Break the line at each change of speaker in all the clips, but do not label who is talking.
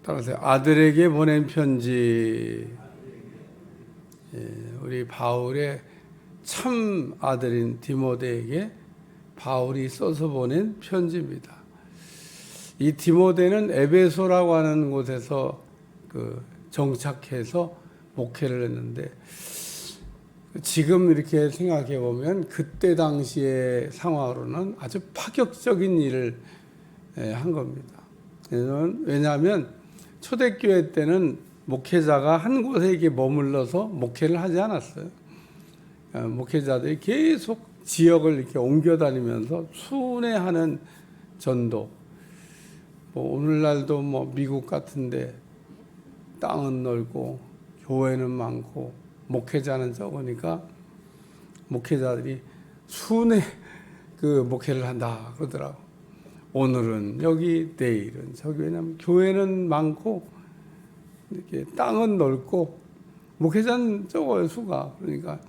따라서 아들에게 보낸 편지. 우리 바울의 참 아들인 디모데에게 바울이 써서 보낸 편지입니다. 이 디모데는 에베소라고 하는 곳에서 정착해서 목회를 했는데, 지금 이렇게 생각해 보면 그때 당시의 상황으로는 아주 파격적인 일을 한 겁니다. 왜냐하면 초대교회 때는 목회자가 한 곳에 이렇게 머물러서 목회를 하지 않았어요. 목회자들이 계속 지역을 이렇게 옮겨 다니면서 순회하는 전도. 오늘날도 미국 같은데 땅은 넓고 교회는 많고 목회자는 적으니까 목회자들이 순회 목회를 한다 그러더라고. 오늘은 여기, 내일은 저기. 왜냐면 교회는 많고 이렇게 땅은 넓고 목회자는 적어요, 수가. 그러니까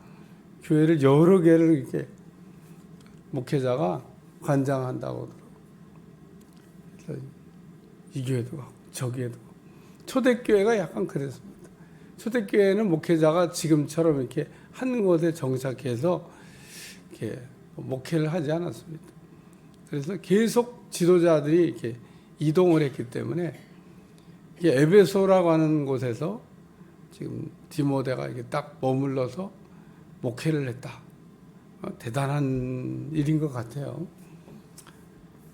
교회를 여러 개를 이렇게 목회자가 관장한다고 하더라고. 그래서 이 교회도 가고 저 교회도 가고. 초대교회가 약간 그랬습니다. 초대교회는 목회자가 지금처럼 이렇게 한 곳에 정착해서 이렇게 목회를 하지 않았습니다. 그래서 계속 지도자들이 이렇게 이동을 했기 때문에 에베소라고 하는 곳에서 지금 디모데가 이렇게 딱 머물러서 목회를 했다. 대단한 일인 것 같아요.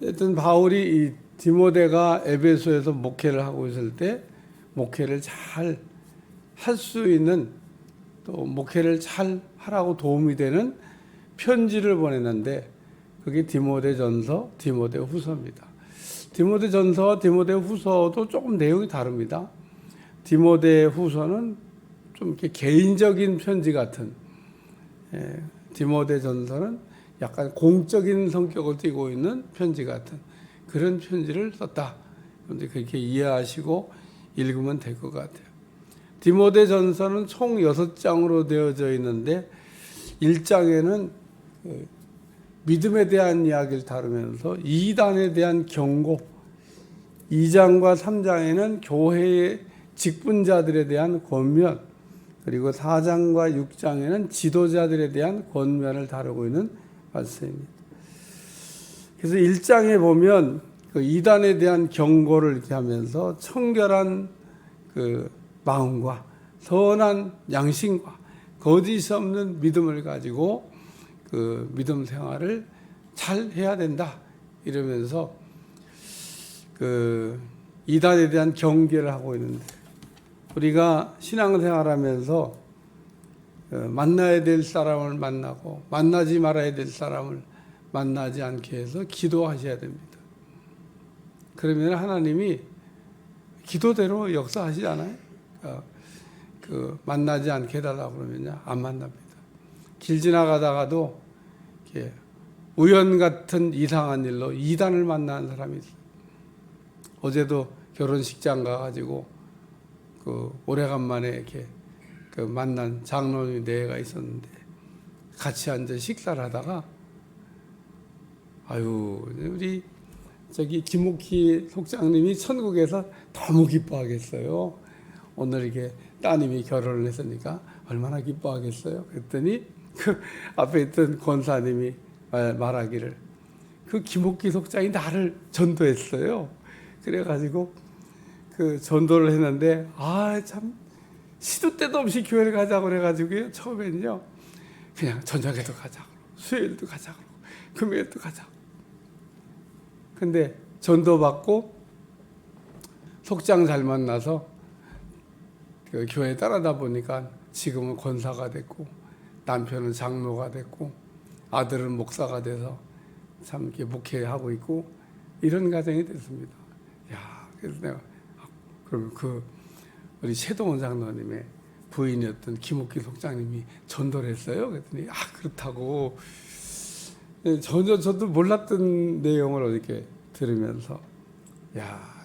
하여튼 바울이 이 디모데가 에베소에서 목회를 하고 있을 때 목회를 잘 할 수 있는, 또 목회를 잘 하라고 도움이 되는 편지를 보냈는데, 그게 디모데전서, 디모데후서입니다. 디모데전서와 디모데후서도 조금 내용이 다릅니다. 디모데후서는 좀 이렇게 개인적인 편지 같은, 디모데전서는 약간 공적인 성격을 띠고 있는 편지 같은 그런 편지를 썼다. 그런데 그렇게 이해하시고 읽으면 될 것 같아요. 디모데전서는 총 6장으로 되어져 있는데 1장에는 믿음에 대한 이야기를 다루면서 이단에 대한 경고, 2장과 3장에는 교회의 직분자들에 대한 권면, 그리고 4장과 6장에는 지도자들에 대한 권면을 다루고 있는 말씀입니다. 그래서 1장에 보면 이단에 대한 경고를 이렇게 하면서 청결한 마음과 선한 양심과 거짓 없는 믿음을 가지고 믿음 생활을 잘 해야 된다 이러면서 이단에 대한 경계를 하고 있는데, 우리가 신앙생활하면서 만나야 될 사람을 만나고 만나지 말아야 될 사람을 만나지 않게 해서 기도하셔야 됩니다. 그러면 하나님이 기도대로 역사하시잖아요. 만나지 않게 해달라고 그러면요, 안 만납니다. 길 지나가다가도 이렇게 우연 같은 이상한 일로 이단을 만나는 사람이 있어요. 어제도 결혼식장 가가지고 오래간만에 이렇게 만난 장로님 4가 있었는데, 같이 앉아 식사를 하다가 우리 김옥희 속장님이 천국에서 너무 기뻐하겠어요. 오늘 이렇게 따님이 결혼을 했으니까 얼마나 기뻐하겠어요. 그랬더니 앞에 있던 권사님이 말하기를 김옥희 속장이 나를 전도했어요. 그래가지고 전도를 했는데 참 시도 때도 없이 교회를 가자고 그래가지고요. 처음에는요 그냥 저녁에도 가자고, 수요일도 가자고, 금요일도 가자고. 근데 전도 받고 속장 잘 만나서 교회에 따라다 보니까 지금은 권사가 됐고, 남편은 장로가 됐고, 아들은 목사가 돼서 참 이렇게 목회하고 있고, 이런 가정이 됐습니다. 그래서 내가 그럼 우리 최동원 장로님의 부인이었던 김옥기 속장님이 전도를 했어요. 그랬더니 그렇다고. 전혀 저도 몰랐던 내용을 이렇게 들으면서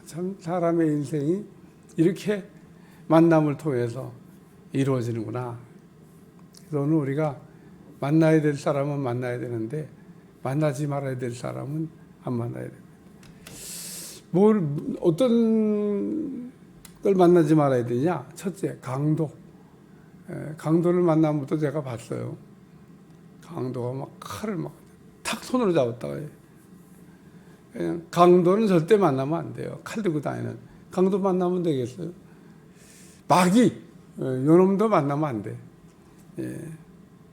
참 사람의 인생이 이렇게 만남을 통해서 이루어지는구나. 그래서 오늘 우리가 만나야 될 사람은 만나야 되는데 만나지 말아야 될 사람은 안 만나야 됩니다. 어떤 걸 만나지 말아야 되냐? 첫째, 강도. 강도를 만나면부터 제가 봤어요. 강도가 막 칼을 막 탁 손으로 잡았다가 그냥 강도는 절대 만나면 안 돼요. 칼 들고 다니는 강도 만나면 되겠어요. 마귀 요놈도 만나면 안 돼.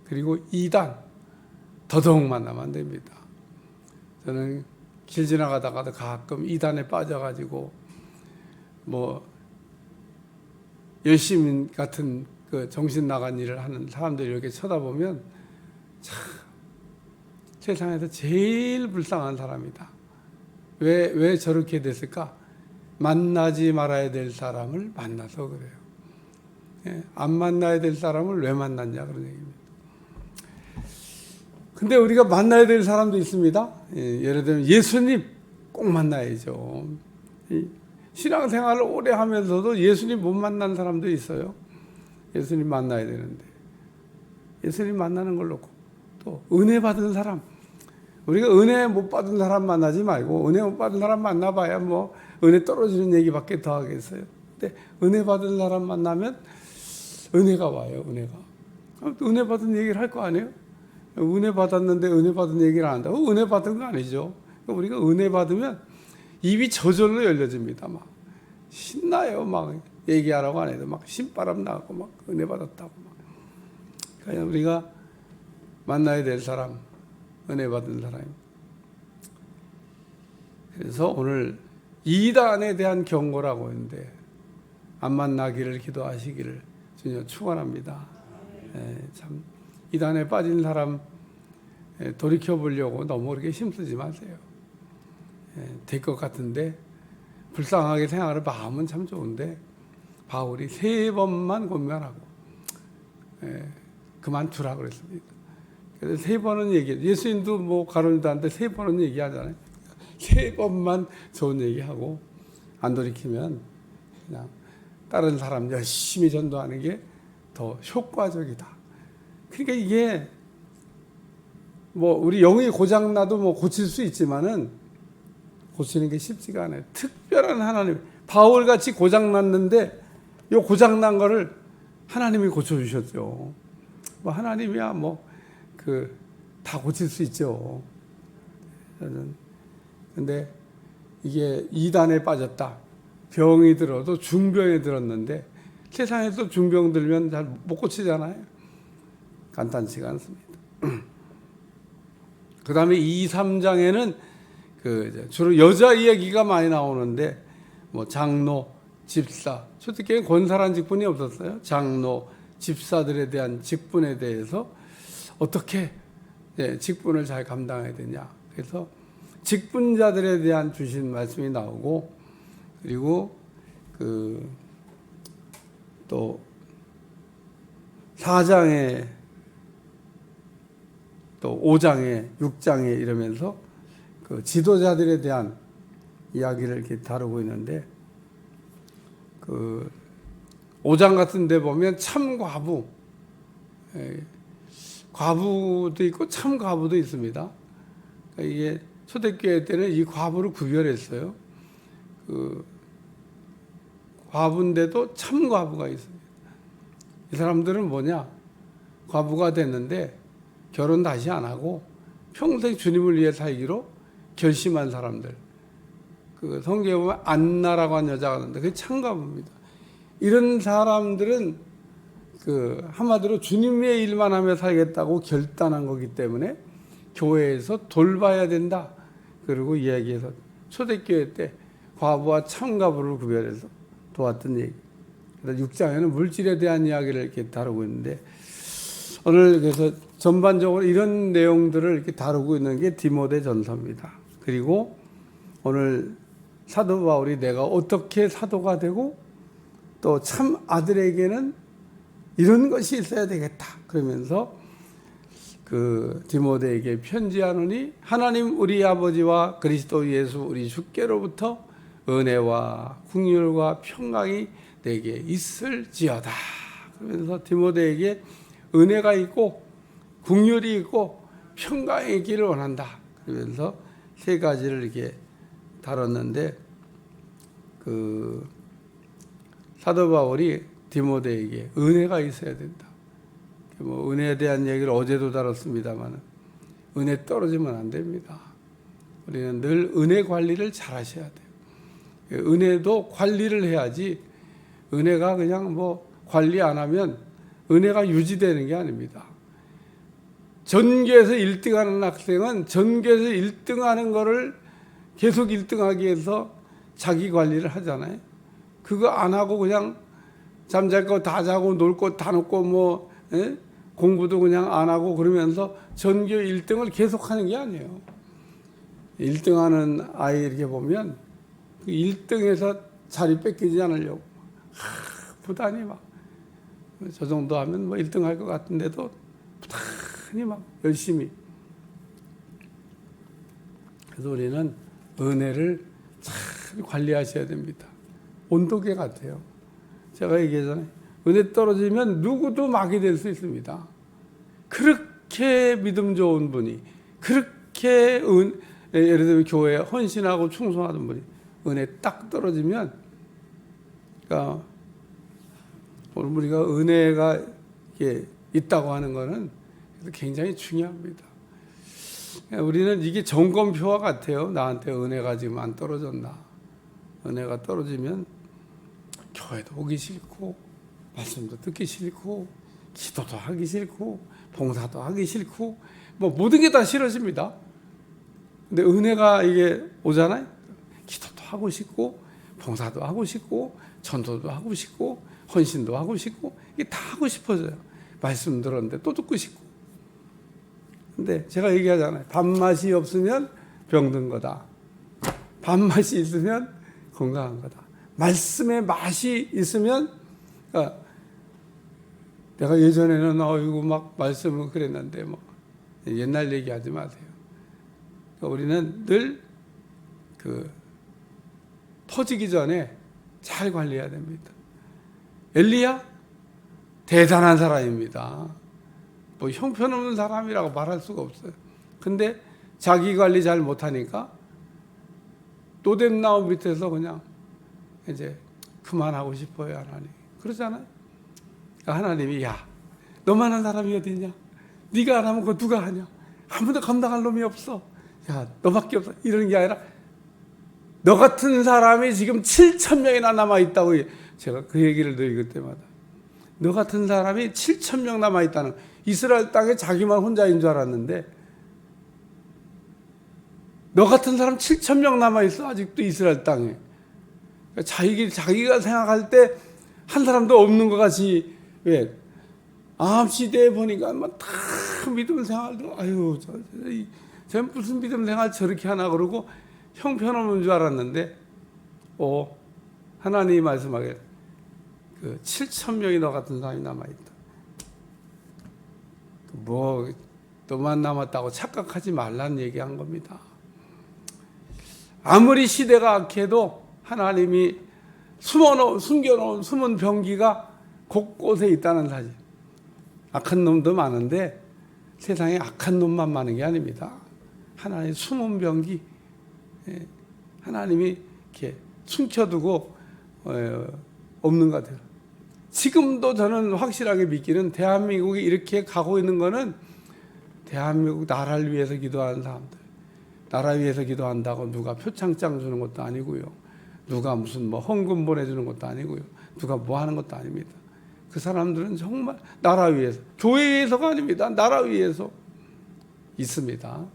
그리고 이단 더더욱 만나면 안 됩니다. 저는 길 지나가다가도 가끔 이단에 빠져가지고 뭐 열심히 같은 그 정신 나간 일을 하는 사람들이 이렇게 쳐다보면 참 세상에서 제일 불쌍한 사람이다. 왜 저렇게 됐을까? 만나지 말아야 될 사람을 만나서 그래요. 안 만나야 될 사람을 왜 만났냐 그런 얘기입니다. 근데 우리가 만나야 될 사람도 있습니다. 예를 들면 예수님 꼭 만나야죠. 신앙생활을 오래 하면서도 예수님 못 만난 사람도 있어요. 예수님 만나야 되는데 예수님 만나는 걸 놓고 또 은혜 받은 사람, 우리가 은혜 못 받은 사람 만나지 말고 은혜 못 받은 사람 만나봐야 뭐 은혜 떨어지는 얘기밖에 더 하겠어요. 근데 은혜 받은 사람 만나면 은혜가 와요. 은혜 받은 얘기를 할 거 아니에요? 은혜 받았는데 은혜 받은 얘기를 안 한다고? 은혜 받은 거 아니죠. 우리가 은혜 받으면 입이 저절로 열려집니다. 막 신나요. 막 얘기하라고 안 해도 막 신바람 나고 막 은혜 받았다고 막. 그냥 우리가 만나야 될 사람, 은혜 받은 사람. 그래서 오늘 이단에 대한 경고라고 했는데 안 만나기를 기도하시기를 주님 축원합니다. 참 이단에 빠진 사람 돌이켜 보려고 너무 그렇게 힘쓰지 마세요. 될 것 같은데 불쌍하게 생각하는 마음은 참 좋은데 바울이 3번만 권면하고 그만두라 그랬습니다. 그래서 3번은 예수님도 뭐 가론유다한테 3번은 얘기하잖아요. 3번만 좋은 얘기하고 안 돌이키면 그냥 다른 사람 열심히 전도하는 게 더 효과적이다. 그러니까 이게 뭐 우리 영이 고장나도 뭐 고칠 수 있지만은 고치는 게 쉽지가 않아요. 특별한 하나님, 바울같이 고장났는데 이 고장난 거를 하나님이 고쳐주셨죠. 뭐 하나님이야 뭐 다 고칠 수 있죠. 근데 이게 이단에 빠졌다. 병이 들어도 중병에 들었는데 세상에서 중병 들면 잘 못 고치잖아요. 간단치가 않습니다. 그 다음에 2, 3장에는 주로 여자 이야기가 많이 나오는데 뭐 장로, 집사, 초대교회는 권사란 직분이 없었어요. 장로, 집사들에 대한 직분에 대해서 어떻게 직분을 잘 감당해야 되냐. 그래서 직분자들에 대한 주신 말씀이 나오고 그리고 또 4장에 또 5장에 6장에 이러면서 그 지도자들에 대한 이야기를 이렇게 다루고 있는데 5장 같은 데 보면 참 과부도 있고 참 과부도 있습니다. 그러니까 이게 초대교회 때는 이 과부를 구별했어요. 과부인데도 참 과부가 있습니다. 이 사람들은 뭐냐? 과부가 됐는데 결혼 다시 안 하고 평생 주님을 위해 살기로 결심한 사람들. 성경에 보면 안나라고 한 여자가 있는데 그게 참 과부입니다. 이런 사람들은 한마디로 주님의 일만 하며 살겠다고 결단한 거기 때문에 교회에서 돌봐야 된다. 그리고 이야기해서 초대교회 때 과부와 참과부를 구별해서 도왔던 얘기. 그래서 6장에는 물질에 대한 이야기를 이렇게 다루고 있는데 오늘 그래서 전반적으로 이런 내용들을 이렇게 다루고 있는 게 디모데 전서입니다. 그리고 오늘 사도 바울이 내가 어떻게 사도가 되고 또 참 아들에게는 이런 것이 있어야 되겠다. 그러면서 디모데에게 편지하노니 하나님 우리 아버지와 그리스도 예수 우리 주께로부터 은혜와 긍휼과 평강이 내게 있을지어다. 그러면서 디모데에게 은혜가 있고 긍휼이 있고 평강이 있기를 원한다. 그러면서 3가지를 이렇게 다뤘는데 사도 바울이 디모데에게 은혜가 있어야 된다. 뭐 은혜에 대한 얘기를 어제도 다뤘습니다만 은혜 떨어지면 안 됩니다. 우리는 늘 은혜 관리를 잘 하셔야 돼요. 은혜도 관리를 해야지 은혜가 그냥 뭐 관리 안 하면 은혜가 유지되는 게 아닙니다. 전교에서 1등하는 학생은 전교에서 1등하는 거를 계속 1등하기 위해서 자기 관리를 하잖아요. 그거 안 하고 그냥 잠잘 거 다 자고 놀 거 다 놓고 뭐 공부도 그냥 안 하고 그러면서 전교 1등을 계속하는 게 아니에요. 1등하는 아이 이렇게 보면 그 1등에서 자리 뺏기지 않으려고 부단히 막 저 정도 하면 뭐 1등 할 것 같은데도 부단히 막 열심히. 그래서 우리는 은혜를 잘 관리하셔야 됩니다. 온도계 같아요. 제가 얘기했잖아요. 은혜 떨어지면 누구도 막이 될 수 있습니다. 그렇게 믿음 좋은 분이, 그렇게 예를 들면 교회에 헌신하고 충성하던 분이 은혜 딱 떨어지면, 그러니까 오늘 우리가 은혜가 있다고 하는 것은 굉장히 중요합니다. 우리는 이게 점검표와 같아요. 나한테 은혜가 지금 안 떨어졌나. 은혜가 떨어지면 교회도 오기 싫고 말씀도 듣기 싫고 기도도 하기 싫고 봉사도 하기 싫고 뭐 모든 게 다 싫어집니다. 근데 은혜가 이게 오잖아요. 기도도 하고 싶고 봉사도 하고 싶고 전도도 하고 싶고 헌신도 하고 싶고 이게 다 하고 싶어져요. 말씀 들었는데 또 듣고 싶고. 근데 제가 얘기하잖아요. 밥맛이 없으면 병든 거다. 밥맛이 있으면 건강한 거다. 말씀의 맛이 있으면, 그러니까 내가 예전에는 이거 막 말씀을 그랬는데 뭐 옛날 얘기하지 마세요. 그러니까 우리는 늘 터지기 전에 잘 관리해야 됩니다. 엘리야 대단한 사람입니다. 뭐 형편없는 사람이라고 말할 수가 없어요. 근데 자기 관리 잘 못하니까 노뎀나무 밑에서 그냥 이제 그만하고 싶어요, 하나님. 그러잖아요. 하나님이 야, 너만한 사람이 어디 있냐? 네가 안 하면 그거 누가 하냐? 아무도 감당할 놈이 없어. 야, 너밖에 없어. 이런 게 아니라 너 같은 사람이 지금 7,000명이나 남아있다고. 제가 그 얘기를 늘 읽을 때마다 너 같은 사람이 7,000명 남아있다는, 이스라엘 땅에 자기만 혼자인 줄 알았는데 너 같은 사람 7,000명 남아있어. 아직도 이스라엘 땅에. 자기가 생각할 때 한 사람도 없는 것 같이. 왜? 아합 시대에 보니까 다 믿음 생활도 저 무슨 믿음 생활 저렇게 하나 그러고 형편없는 줄 알았는데 하나님이 말씀하게 7,000명이 너 같은 사람이 남아있다. 뭐 너만 남았다고 착각하지 말라는 얘기한 겁니다. 아무리 시대가 악해도 하나님이 숨겨놓은 숨은 병기가 곳곳에 있다는 사실. 악한 놈도 많은데 세상에 악한 놈만 많은 게 아닙니다. 하나님의 숨은 병기, 하나님이 이렇게 숨겨두고 없는 것 같아요. 지금도 저는 확실하게 믿기는 대한민국이 이렇게 가고 있는 거는 대한민국 나라를 위해서 기도하는 사람들. 나라 위해서 기도한다고 누가 표창장 주는 것도 아니고요. 누가 무슨 뭐 헌금 보내주는 것도 아니고요. 누가 뭐 하는 것도 아닙니다. 그 사람들은 정말 나라 위해서, 교회 위해서가 아닙니다. 나라 위해서 있습니다.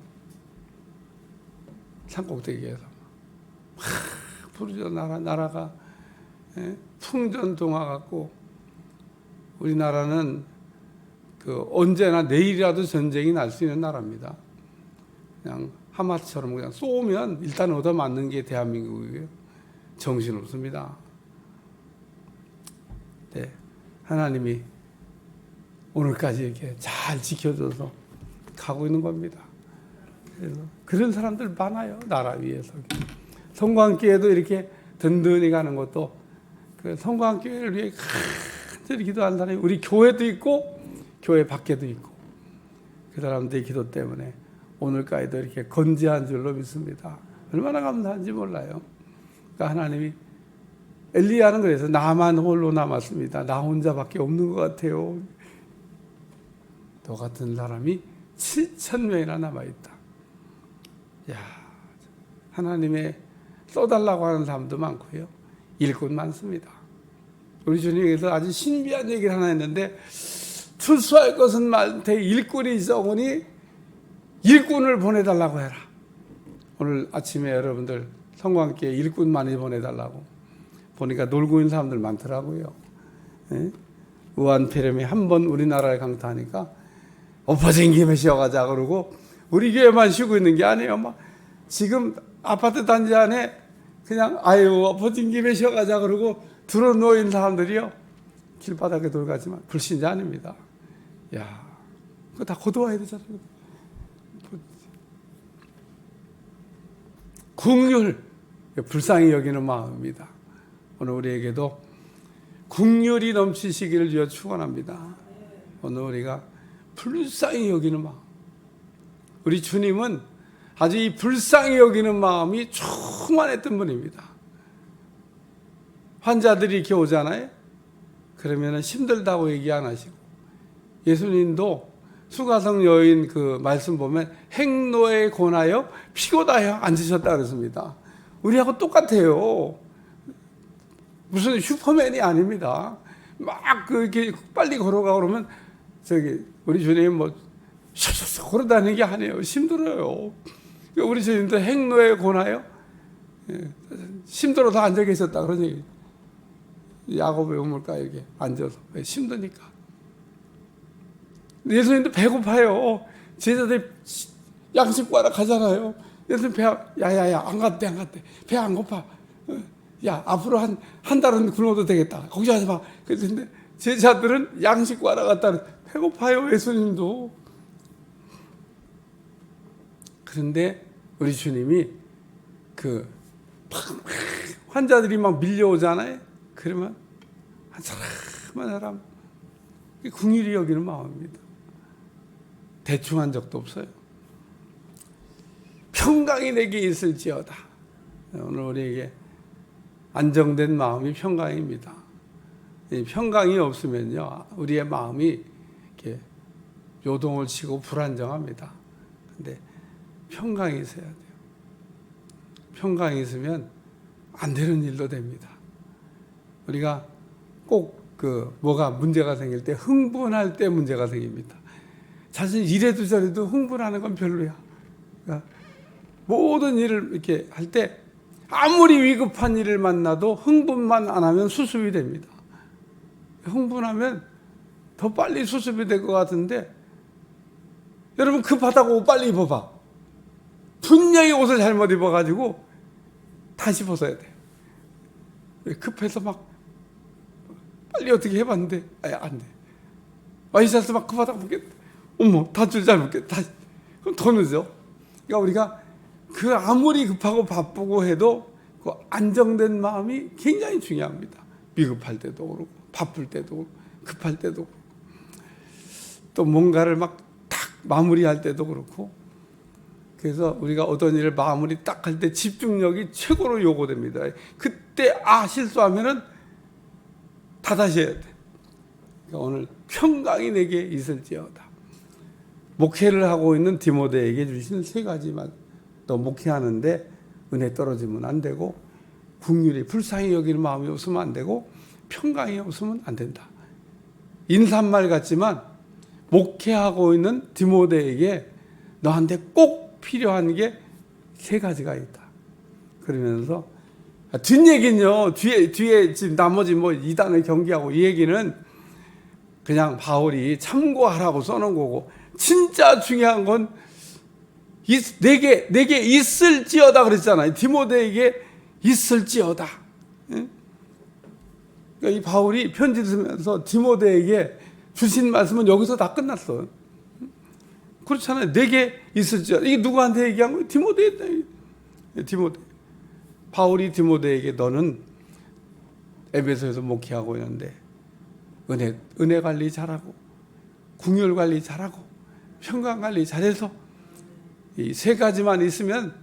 산꼭대기에서 부르죠. 나라가 풍전등화 같고, 우리나라는 언제나 내일이라도 전쟁이 날 수 있는 나라입니다. 그냥 하마스처럼 그냥 쏘면 일단 얻어맞는 게 대한민국이고요. 정신없습니다. 네, 하나님이 오늘까지 이렇게 잘 지켜줘서 가고 있는 겁니다. 그래서 그런 사람들 많아요. 나라 위해서. 성광교회도 이렇게 든든히 가는 것도 그 성광교회를 위해 간절히 기도하는 사람이 우리 교회도 있고 교회 밖에도 있고, 그 사람들의 기도 때문에 오늘까지도 이렇게 건재한 줄로 믿습니다. 얼마나 감사한지 몰라요. 그러니까 하나님이 엘리야는 그래서 나만 홀로 남았습니다. 나 혼자밖에 없는 것 같아요. 너 같은 사람이 7,000명이나 남아있다. 야, 하나님의 써달라고 하는 사람도 많고요. 일꾼 많습니다. 우리 주님께서 아주 신비한 얘기를 하나 했는데, 출소할 것은 많되 일꾼이 적으니 일꾼을 보내달라고 해라. 오늘 아침에 여러분들 성광교회 일꾼 많이 보내달라고 보니까 놀고 있는 사람들 많더라고요. 예? 우한폐렴이 한 번 우리나라에 강타하니까 엎어진 김에 쉬어가자 그러고, 우리 교회만 쉬고 있는 게 아니에요. 막 지금 아파트 단지 안에 그냥 아유 엎어진 김에 쉬어가자 그러고 들어 놓인 사람들이요, 길바닥에 돌가지만 불신자 아닙니다. 야, 그거 다 거둬와야 되잖아요. 긍휼, 불쌍히 여기는 마음입니다. 오늘 우리에게도 긍휼이 넘치시기를 주여 축원합니다. 오늘 우리가 불쌍히 여기는 마음, 우리 주님은 아주 이 불쌍히 여기는 마음이 충만했던 분입니다. 환자들이 이렇게 오잖아요. 그러면 힘들다고 얘기 안 하시고, 예수님도 수가성 여인 그 말씀 보면 행노에 권하여 피고다여 앉으셨다 그랬습니다. 우리하고 똑같아요. 무슨 슈퍼맨이 아닙니다. 막 그렇게 빨리 걸어가 그러면 저기 우리 주님 뭐 슉슉슉 걸어다니는 게 아니에요. 힘들어요. 우리 주님도 행노에 권하여 힘들어서 앉아 계셨다 그런 얘기. 야곱의 우물가 이렇게 앉아서 힘드니까. 예수님도 배고파요. 제자들이 양식 구하러 가잖아요. 예수님 야야야 안 갔대. 배 안 고파. 야 앞으로 한 달은 굶어도 되겠다. 걱정하지 마. 그런데 제자들은 양식 구하러 갔다. 배고파요. 예수님도. 그런데 우리 주님이 그 환자들이 막 밀려오잖아요. 그러면 한 사람 긍휼히 여기는 마음입니다. 대충 한 적도 없어요. 평강이 내게 있을지어다. 오늘 우리에게 안정된 마음이 평강입니다. 이 평강이 없으면요, 우리의 마음이 이렇게 요동을 치고 불안정합니다. 근데 평강이 있어야 돼요. 평강이 있으면 안 되는 일도 됩니다. 우리가 꼭 뭐가 문제가 생길 때, 흥분할 때 문제가 생깁니다. 사실 이래도 저래도 흥분하는 건 별로야. 그러니까 모든 일을 이렇게 할 때 아무리 위급한 일을 만나도 흥분만 안 하면 수습이 됩니다. 흥분하면 더 빨리 수습이 될 것 같은데, 여러분 급하다고 옷 빨리 입어봐. 분명히 옷을 잘못 입어가지고 다시 벗어야 돼. 급해서 막 빨리 어떻게 해봤는데 안 돼. 와이셔츠 막 급하다고 묶겠다. 어머 단추를 잘 묶겠다. 그럼 더 늦어. 그러니까 우리가 그 아무리 급하고 바쁘고 해도 그 안정된 마음이 굉장히 중요합니다. 비급할 때도 그렇고 바쁠 때도 그렇고 급할 때도 그렇고 또 뭔가를 막 딱 마무리할 때도 그렇고. 그래서 우리가 어떤 일을 마무리 딱 할 때 집중력이 최고로 요구됩니다. 그때 실수하면은 다 다시 해야 돼. 그러니까 오늘 평강이 내게 있을지어다. 목회를 하고 있는 디모데에게 주신 세 가지만, 또 목회하는데 은혜 떨어지면 안 되고, 긍휼히 불쌍히 여기는 마음이 없으면 안 되고, 평강이 없으면 안 된다. 인사말 같지만 목회하고 있는 디모데에게 너한테 꼭 필요한 게 세 가지가 있다. 그러면서 뒷얘기는요, 뒤에 지금 나머지 뭐 이단을 경계하고 이 얘기는 그냥 바울이 참고하라고 써놓은 거고, 진짜 중요한 건 내게 있을지어다 그랬잖아요. 디모데에게 있을지어다. 그러니까 이 바울이 편지를 쓰면서 디모데에게 주신 말씀은 여기서 다 끝났어요. 그렇잖아요. 내게 있을지어다. 이게 누구한테 얘기한 거예요? 디모데. 바울이 디모데에게 너는 에베소에서 목회하고 있는데 은혜 관리 잘하고 긍휼 관리 잘하고 평강 관리 잘해서 이 세 가지만 있으면,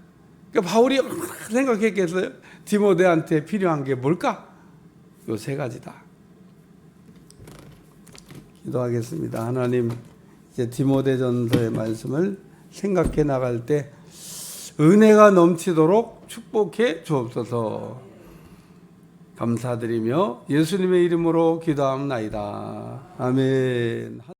그러니까 바울이 생각했겠어요. 디모데한테 필요한 게 뭘까? 요 세 가지다. 기도하겠습니다. 하나님, 이제 디모데전서의 말씀을 생각해 나갈 때 은혜가 넘치도록 축복해 주옵소서. 감사드리며 예수님의 이름으로 기도합나이다. 아멘.